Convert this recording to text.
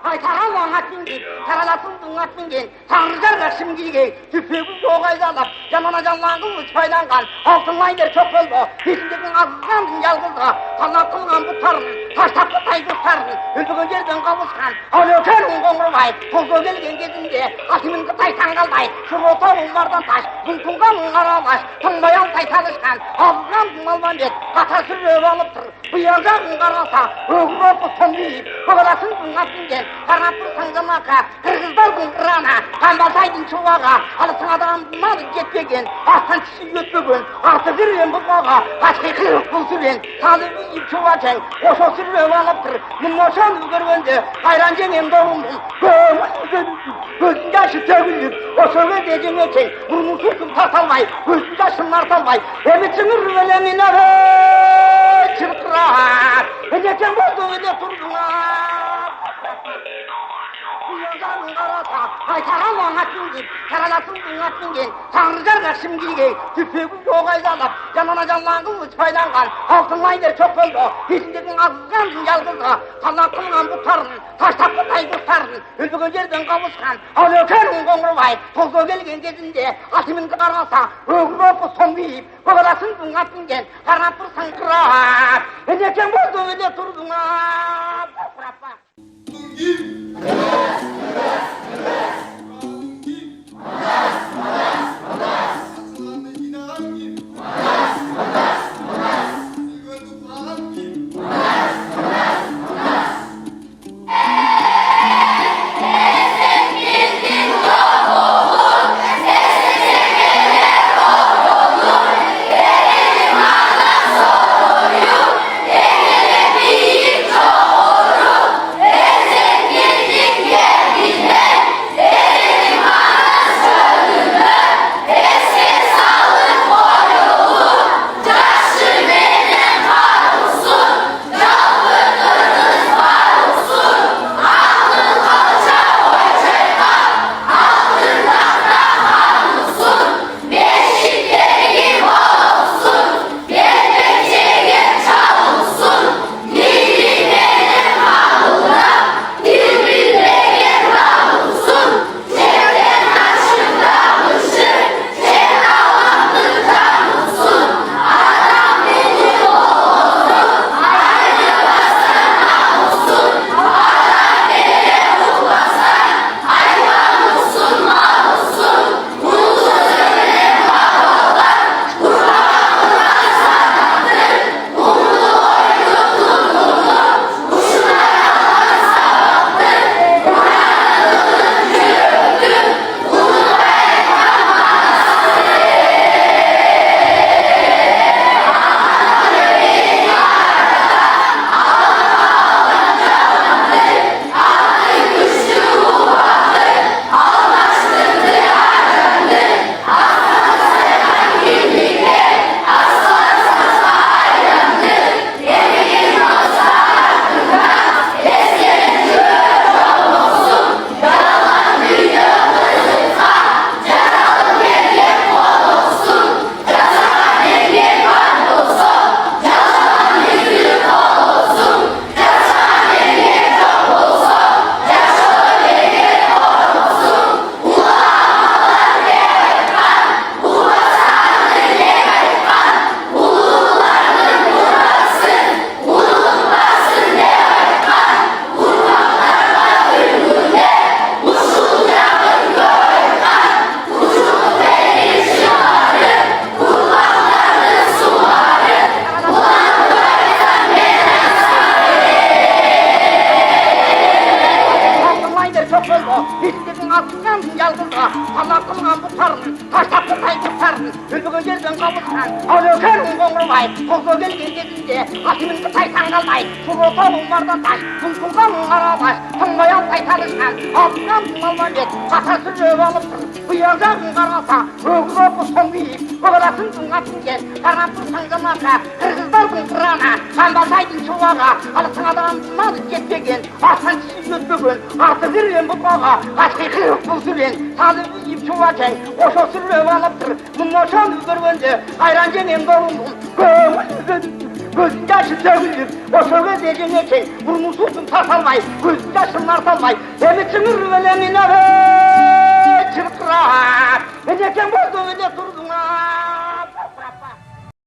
Kaytağa vaňatyn git, karalasyn duňatyn gen, taňryjar şimdilige, tüpegi gogaýdalap, janana janlaňyň uçpaýlangan, altynlaýdyr çok bolbo, hiçbirinin azgan ýalgyzga, tana kılgan bu tarın, taştaplı taýgystaryn, ülbügen yerden gawyskan, alökerin goňurbay, tozo gelgen gezinde, asymyn gytay taňgalday, şu motorlardan taş, bunkungan garabaş, tыңbayan taytalışkan, azgan malmanbet, qatar sürüp alıptır, bu ýerden garasa, öwrop sondyp, gogalasyn duňatyn gen, Karapır sangamaka, Kırgızlar'ın kırana, Kambasaydın çuvağa, alısın adamlar getpegen, aslan kişi götbögün, artı birlen bıkmağa, kaçkı kırık bulsürlen, salıbı yip çuvaçen, oşo sürüp alıptır, mınmoşan ügürgünde, hayran cenem doğumdum, gözün yaşı tögülüp, oşo ve decim öten, burnu sürtüm tasalmay, gözün yaşınlar salmay, emitçinin rüvelemine çırpırar, edeceğim bozduğu de turdular. Yoldan qarasa, kaytağa vaňatyn git, karalasyn duňatyn gen, taňryjar şimdilige, tüpegi gogaýdalap, janana janlaňyň uçpaýlangan, altynlaýdyr çok bolbo, hiçbirinin azgan ýalgyzga, tana kılgan bu taryn, taştaply taýgystaryn, ülbügen yerden gawyskan, alökerin goňurbay, tozo gelgen gezinde, asymyn garasa, öwrop sondyp, gogalasyn duňatyn gen, karapır saňkyrap, edeceğim boldu öde turduňar. Hiçbirinin azgan ýalgyzga, tana kılgan bu taryn, taştaply taýgystaryn, ülbügen yerden gawyskan, alökerin goňurbay, tozo gelgen gezinde, asymyn gytay taňgalday, şu motorlardan taş, bunkungan garabaş, tыңbayan taýtalışkan, azgan malmanbet, qatar sürüp alypdyr, bu ýerden garasa, öwrop sondyp, gogalasyn duňatyn gen, karapır saňgamaka, Kırgızlar'ın kırana, Kambasaydın çuvağa, alysın adamlar getpegen, aslan kişi götbögün, artı birlen bıkmağa, kaçkı kırık bulsürlen, salıbı yip çuvaçen, oşo sürüp alıptır, mınmoşan ügürgünde, hayran cenem doğumdum, gömül gözün yaşı dökülür. O söz dediğin için vurmuşsun tas almay, gözün yaşın artalmay. Beni çınır ve lemine çırpırar.